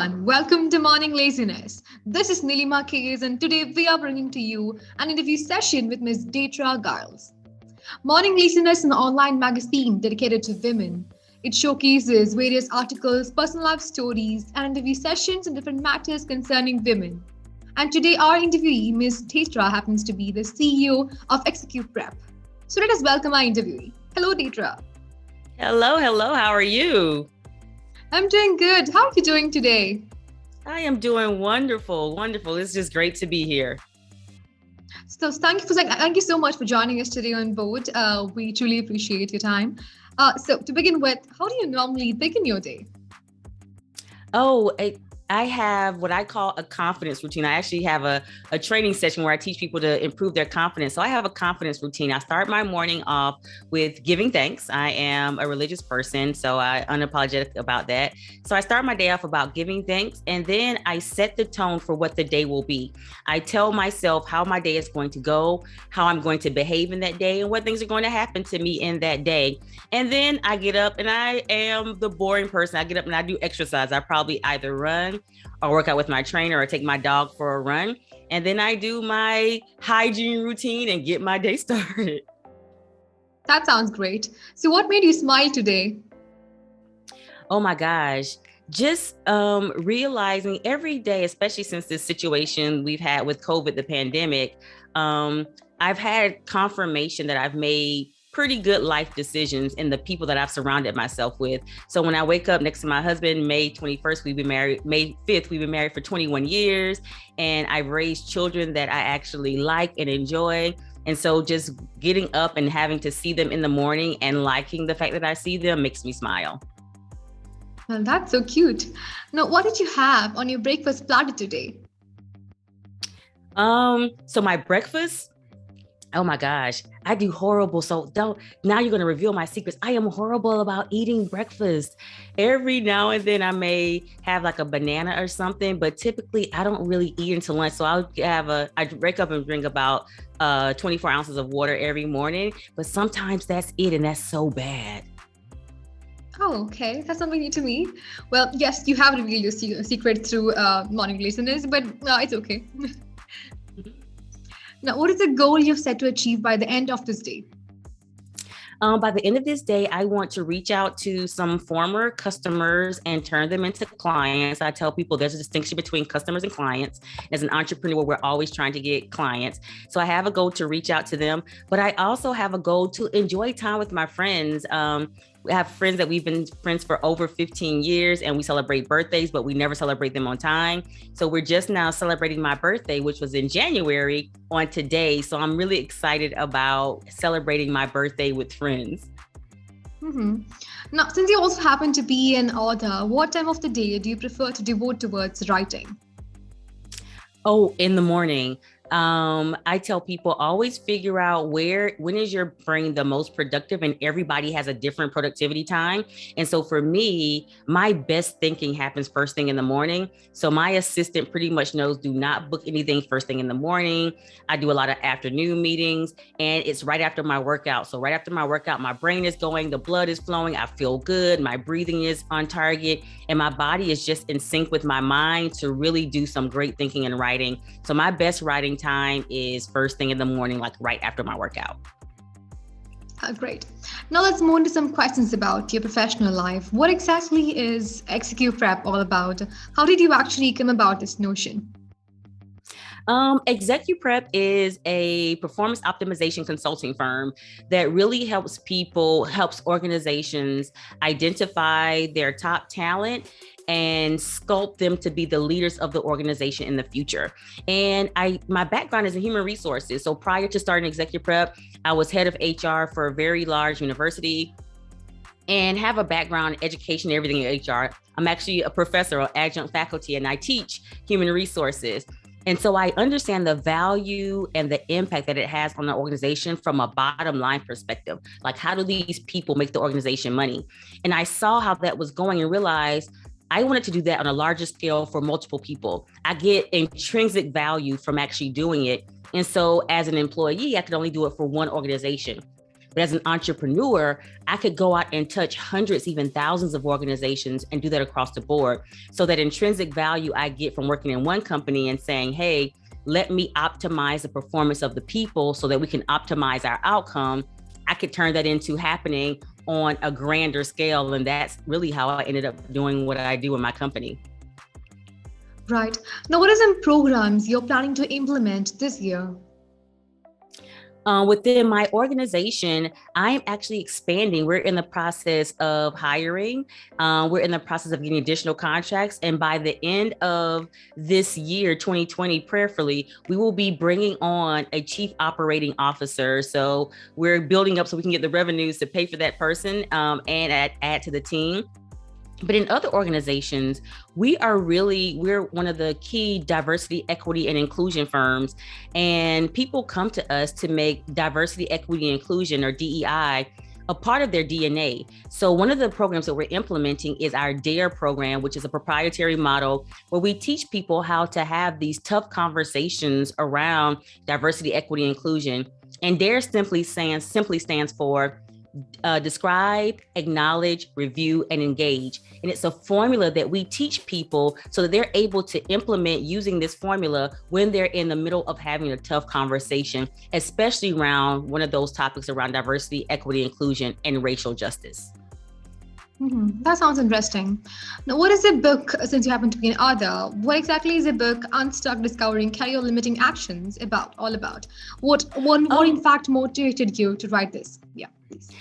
everyone, welcome to Morning Laziness. This is Nilima Kayes, and today we are bringing to you an interview session with Ms. Dethra Giles. Morning Laziness is an online magazine dedicated to women. It showcases various articles, personal life stories, and interview sessions on different matters concerning women. And today, our interviewee, Ms. Dethra, happens to be the CEO of Execute Prep. So let us welcome our interviewee. Hello, Dethra. Hello. How are you? I'm doing good. How are you doing today? I am doing wonderful. It's just great to be here. So thank you so much for joining us today on board. We truly appreciate your time. So to begin with, how do you normally begin your day? I have what I call a confidence routine. I actually have a training session where I teach people to improve their confidence. So I have a confidence routine. I start my morning off with giving thanks. I am a religious person, so I'm unapologetic about that. So I start my day off about giving thanks, and then I set the tone for what the day will be. I tell myself how my day is going to go, how I'm going to behave in that day, and what things are going to happen to me in that day. And then I get up and I am the boring person. I get up and I do exercise. I probably either run or work out with my trainer or take my dog for a run. And then I do my hygiene routine and get my day started. That sounds great. So what made you smile today? Oh my gosh. Just realizing every day, especially since this situation we've had with COVID, the pandemic, I've had confirmation that I've made pretty good life decisions in the people that I've surrounded myself with. So when I wake up next to my husband, May 21st, we've been married, May 5th, we've been married for 21 years. And I've raised children that I actually like and enjoy. And so just getting up and having to see them in the morning and liking the fact that I see them makes me smile. Well, that's so cute. Now, what did you have on your breakfast platter today? So my breakfast, oh my gosh, I do horrible. So now you're going to reveal my secrets. I am horrible about eating breakfast. Every now and then I may have like a banana or something, but typically I don't really eat until lunch. So I wake up and drink about 24 ounces of water every morning, but sometimes that's it. And that's so bad. Oh, okay. That's something new to me. Well, yes, you have revealed your secret through morning listeners, but it's okay. Now, what is the goal you've set to achieve by the end of this day? By the end of this day, I want to reach out to some former customers and turn them into clients. I tell people there's a distinction between customers and clients. As an entrepreneur, we're always trying to get clients. So I have a goal to reach out to them, but I also have a goal to enjoy time with my friends. We have friends that we've been friends for over 15 years and we celebrate birthdays, but we never celebrate them on time. So we're just now celebrating my birthday, which was in January, on today. So I'm really excited about celebrating my birthday with friends. Mm-hmm. Now, since you also happen to be an author, what time of the day do you prefer to devote towards writing? Oh, in the morning. I tell people always figure out when is your brain the most productive, and everybody has a different productivity time. And so for me, my best thinking happens first thing in the morning. So my assistant pretty much knows, do not book anything first thing in the morning. I do a lot of afternoon meetings and it's right after my workout. So right after my workout, my brain is going, the blood is flowing. I feel good. My breathing is on target and my body is just in sync with my mind to really do some great thinking and writing. So my best writing time is first thing in the morning, like right after my workout. Great. Now let's move on to some questions about your professional life. What exactly is Execute Prep all about? How did you actually come about this notion? Execute Prep is a performance optimization consulting firm that really helps organizations identify their top talent and sculpt them to be the leaders of the organization in the future. And my background is in human resources. So prior to starting Execute Prep, I was head of HR for a very large university and have a background in education and everything in HR. I'm actually a professor or adjunct faculty and I teach human resources. And so I understand the value and the impact that it has on the organization from a bottom line perspective. Like, how do these people make the organization money? And I saw how that was going and realized I wanted to do that on a larger scale for multiple people. I get intrinsic value from actually doing it. And so as an employee, I could only do it for one organization. But as an entrepreneur, I could go out and touch hundreds, even thousands of organizations and do that across the board. So that intrinsic value I get from working in one company and saying, hey, let me optimize the performance of the people so that we can optimize our outcome. I could turn that into happening on a grander scale. And that's really how I ended up doing what I do in my company. Right. Now, what are some programs you're planning to implement this year? Within my organization, I am actually expanding. We're in the process of hiring. We're in the process of getting additional contracts. And by the end of this year, 2020, prayerfully, we will be bringing on a chief operating officer. So we're building up so we can get the revenues to pay for that person and add to the team. But in other organizations, we're one of the key diversity, equity, and inclusion firms. And people come to us to make diversity, equity, and inclusion, or DEI, a part of their DNA. So one of the programs that we're implementing is our DARE program, which is a proprietary model where we teach people how to have these tough conversations around diversity, equity, and inclusion. And DARE simply stands for describe, acknowledge, review, and engage. And it's a formula that we teach people so that they're able to implement using this formula when they're in the middle of having a tough conversation, especially around one of those topics around diversity, equity, inclusion, and racial justice. That sounds interesting. Now, what is the book, since you happen to be an author, what exactly is the book Unstuck Discovering Career Limiting Actions all about? What in fact motivated you to write this? Yeah, please.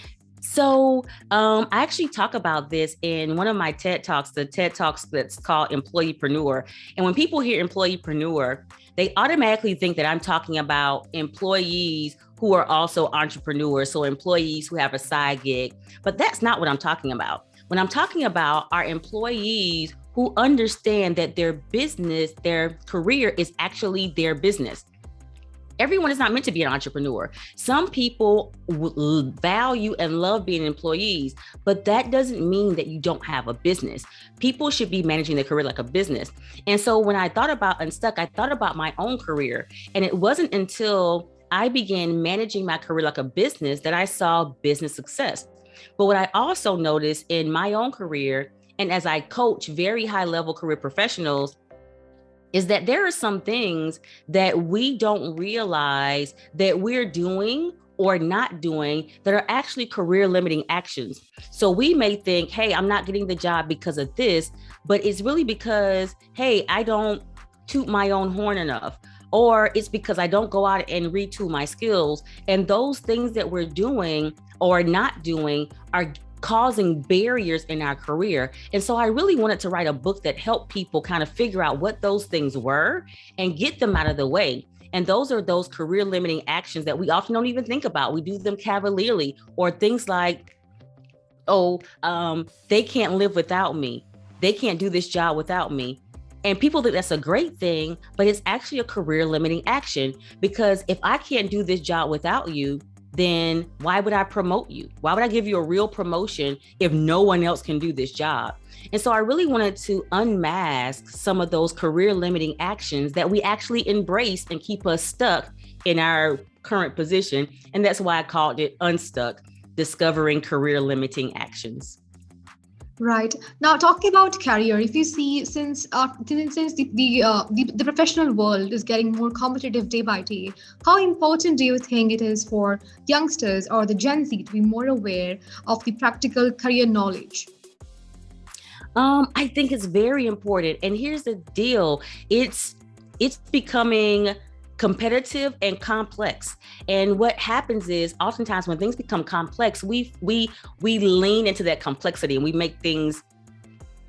So I actually talk about this in one of my TED Talks, the TED Talks that's called Employeepreneur. And when people hear Employeepreneur, they automatically think that I'm talking about employees who are also entrepreneurs, so employees who have a side gig. But that's not what I'm talking about. What I'm talking about are employees who understand that their business, their career is actually their business. Everyone is not meant to be an entrepreneur. Some people value and love being employees, but that doesn't mean that you don't have a business. People should be managing their career like a business. And so when I thought about Unstuck, I thought about my own career. And it wasn't until I began managing my career like a business that I saw business success. But what I also noticed in my own career, and as I coach very high level career professionals, is that there are some things that we don't realize that we're doing or not doing that are actually career limiting actions. So we may think, hey, I'm not getting the job because of this, but it's really because, hey, I don't toot my own horn enough, or it's because I don't go out and retool my skills. And those things that we're doing or not doing are causing barriers in our career. And so I really wanted to write a book that helped people kind of figure out what those things were and get them out of the way. And those are those career limiting actions that we often don't even think about. We do them cavalierly, or things like, they can't live without me. They can't do this job without me. And people think that's a great thing, but it's actually a career limiting action, because if I can't do this job without you, then why would I promote you? Why would I give you a real promotion if no one else can do this job? And so I really wanted to unmask some of those career limiting actions that we actually embrace and keep us stuck in our current position. And that's why I called it Unstuck, Discovering Career Limiting Actions. Right. Now, talking about career, if you see, since the professional world is getting more competitive day by day, how important do you think it is for youngsters or the Gen Z to be more aware of the practical career knowledge? I think it's very important. And here's the deal. It's becoming competitive and complex. And what happens is oftentimes when things become complex, we lean into that complexity and we make things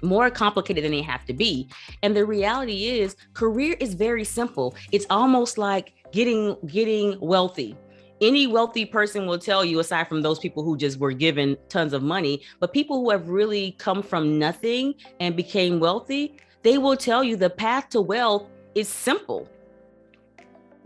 more complicated than they have to be. And the reality is career is very simple. It's almost like getting wealthy. Any wealthy person will tell you, aside from those people who just were given tons of money, but people who have really come from nothing and became wealthy, they will tell you the path to wealth is simple.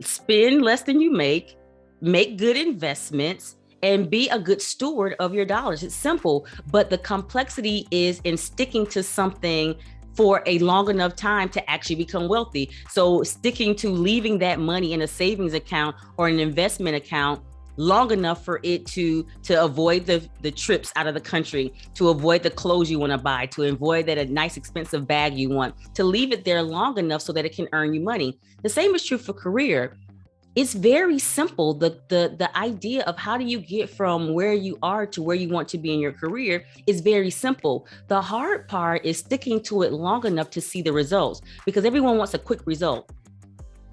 Spend less than you make good investments, and be a good steward of your dollars. It's simple, but the complexity is in sticking to something for a long enough time to actually become wealthy. So sticking to leaving that money in a savings account or an investment account long enough for it to avoid the trips out of the country, to avoid the clothes you want to buy, to avoid that a nice expensive bag you want, to leave it there long enough so that it can earn you money. The same is true for career. It's very simple. The idea of how do you get from where you are to where you want to be in your career is very simple. The hard part is sticking to it long enough to see the results, because everyone wants a quick result.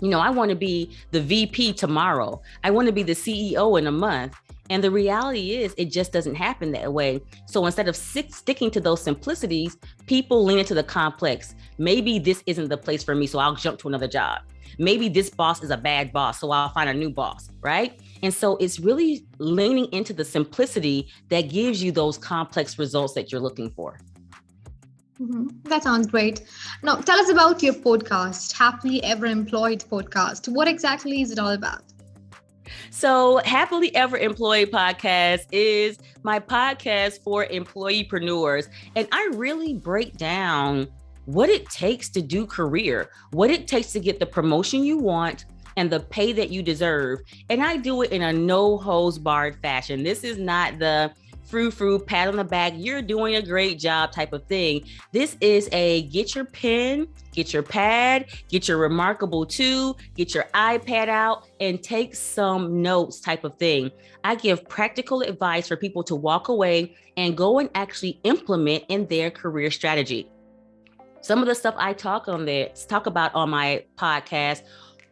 I want to be the VP tomorrow. I want to be the CEO in a month. And the reality is it just doesn't happen that way. So instead of sticking to those simplicities, people lean into the complex. Maybe this isn't the place for me, so I'll jump to another job. Maybe this boss is a bad boss, so I'll find a new boss, right? And so it's really leaning into the simplicity that gives you those complex results that you're looking for. That sounds great. Now, tell us about your podcast, Happily Ever Employed podcast. What exactly is it all about? So Happily Ever Employed podcast is my podcast for employeepreneurs. And I really break down what it takes to do career, what it takes to get the promotion you want and the pay that you deserve. And I do it in a no holds barred fashion. This is not the frou-frou, pat on the back, you're doing a great job type of thing. This is a get your pen, get your pad, get your Remarkable 2, get your iPad out and take some notes type of thing. I give practical advice for people to walk away and go and actually implement in their career strategy. Some of the stuff I talk about on my podcast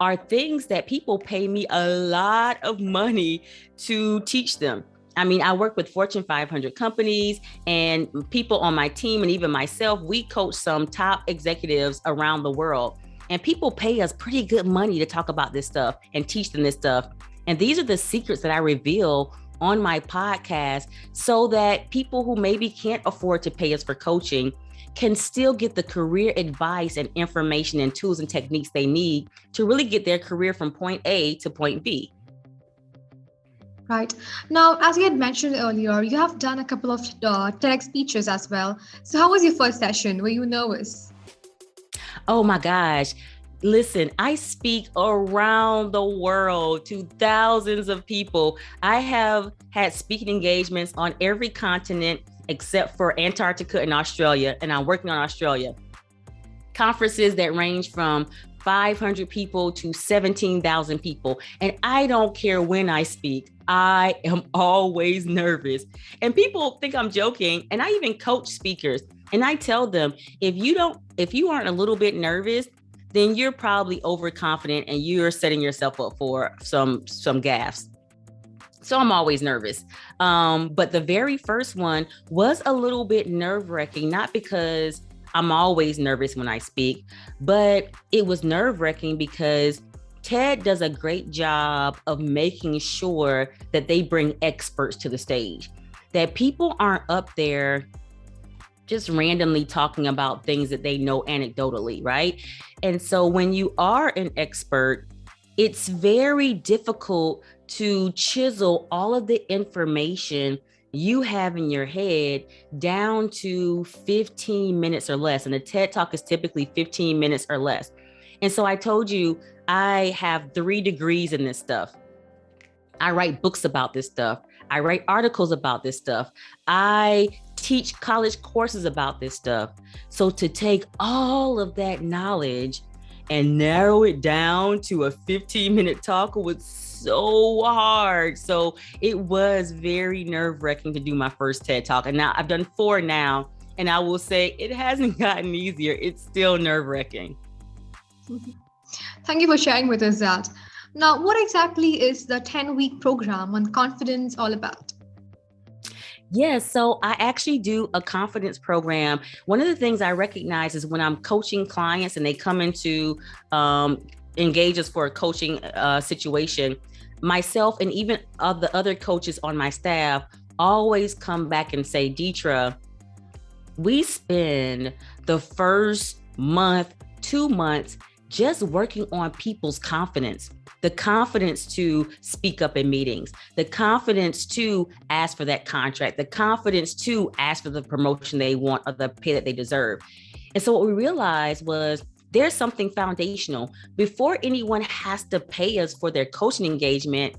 are things that people pay me a lot of money to teach them. I mean, I work with Fortune 500 companies and people on my team, and even myself, we coach some top executives around the world. And people pay us pretty good money to talk about this stuff and teach them this stuff. And these are the secrets that I reveal on my podcast so that people who maybe can't afford to pay us for coaching can still get the career advice and information and tools and techniques they need to really get their career from point A to point B. Right. Now, as you had mentioned earlier, you have done a couple of TEDx speeches as well. So how was your first session? Were you nervous? Oh my gosh. Listen, I speak around the world to thousands of people. I have had speaking engagements on every continent except for Antarctica and Australia, and I'm working on Australia. Conferences that range from 500 people to 17,000 people. And I don't care when I speak, I am always nervous. And people think I'm joking. And I even coach speakers. And I tell them, if you aren't a little bit nervous, then you're probably overconfident and you're setting yourself up for some gaffes. So I'm always nervous. But the very first one was a little bit nerve-wracking, not because I'm always nervous when I speak, but it was nerve-wracking because TED does a great job of making sure that they bring experts to the stage, that people aren't up there just randomly talking about things that they know anecdotally, right? And so when you are an expert, it's very difficult to chisel all of the information you have in your head down to 15 minutes or less. And a TED Talk is typically 15 minutes or less. And so I told you, I have 3 degrees in this stuff. I write books about this stuff. I write articles about this stuff. I teach college courses about this stuff. So to take all of that knowledge and narrow it down to a 15-minute talk was so hard. So it was very nerve-wracking to do my first TED Talk. And now I've done 4 now, and I will say it hasn't gotten easier. It's still nerve-wracking. Thank you for sharing with us that. Now, what exactly is the 10-week program on confidence all about? Yes, so I actually do a confidence program. One of the things I recognize is when I'm coaching clients and they come into engage us for a coaching situation, myself and even of the other coaches on my staff always come back and say, Dethra, we spend the first month, 2 months just working on people's confidence. The confidence to speak up in meetings, the confidence to ask for that contract, the confidence to ask for the promotion they want or the pay that they deserve. And so what we realized was there's something foundational. Before anyone has to pay us for their coaching engagement,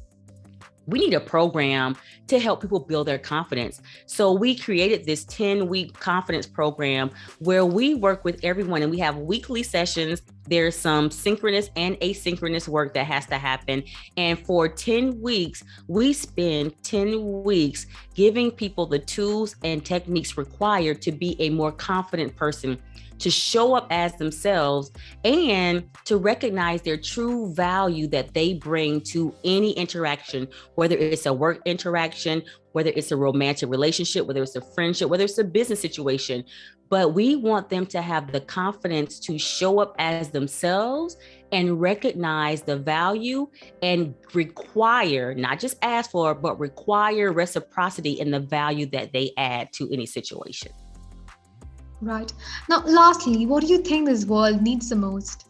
we need a program to help people build their confidence. So we created this 10-week confidence program where we work with everyone, and we have weekly sessions. There's some synchronous and asynchronous work that has to happen. And for 10 weeks, we spend 10 weeks giving people the tools and techniques required to be a more confident person, to show up as themselves, and to recognize their true value that they bring to any interaction, whether it's a work interaction, whether it's a romantic relationship, whether it's a friendship, whether it's a business situation. But we want them to have the confidence to show up as themselves and recognize the value and require, not just ask for, but require reciprocity in the value that they add to any situation. Right. Now, lastly, what do you think this world needs the most?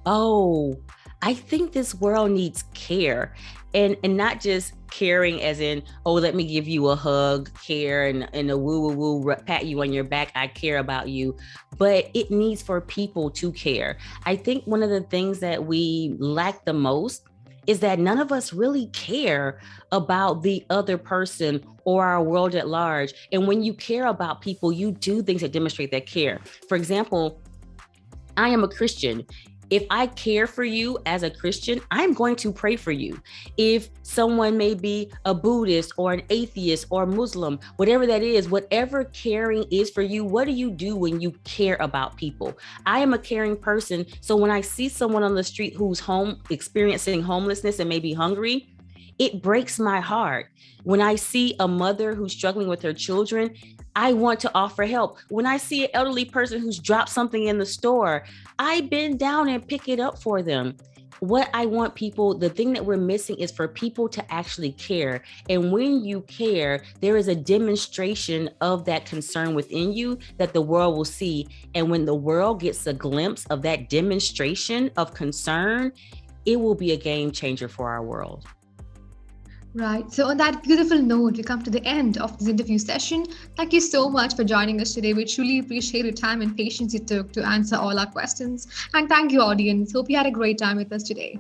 Oh, I think this world needs care, and not just caring as in, oh, let me give you a hug, care, and a woo, pat you on your back, I care about you. But it needs for people to care. I think one of the things that we lack the most is that none of us really care about the other person or our world at large. And when you care about people, you do things that demonstrate that care. For example, I am a Christian. If I care for you as a Christian, I'm going to pray for you. If someone may be a Buddhist or an atheist or Muslim, whatever that is, whatever caring is for you, what do you do when you care about people? I am a caring person. So when I see someone on the street who's experiencing homelessness and maybe hungry, it breaks my heart. When I see a mother who's struggling with her children, I want to offer help. When I see an elderly person who's dropped something in the store, I bend down and pick it up for them. What I want people, the thing that we're missing is for people to actually care. And when you care, there is a demonstration of that concern within you that the world will see. And when the world gets a glimpse of that demonstration of concern, it will be a game changer for our world. Right. So, on that beautiful note, we come to the end of this interview session. Thank you so much for joining us today. We truly appreciate your time and patience you took to answer all our questions. And thank you, audience. Hope you had a great time with us today.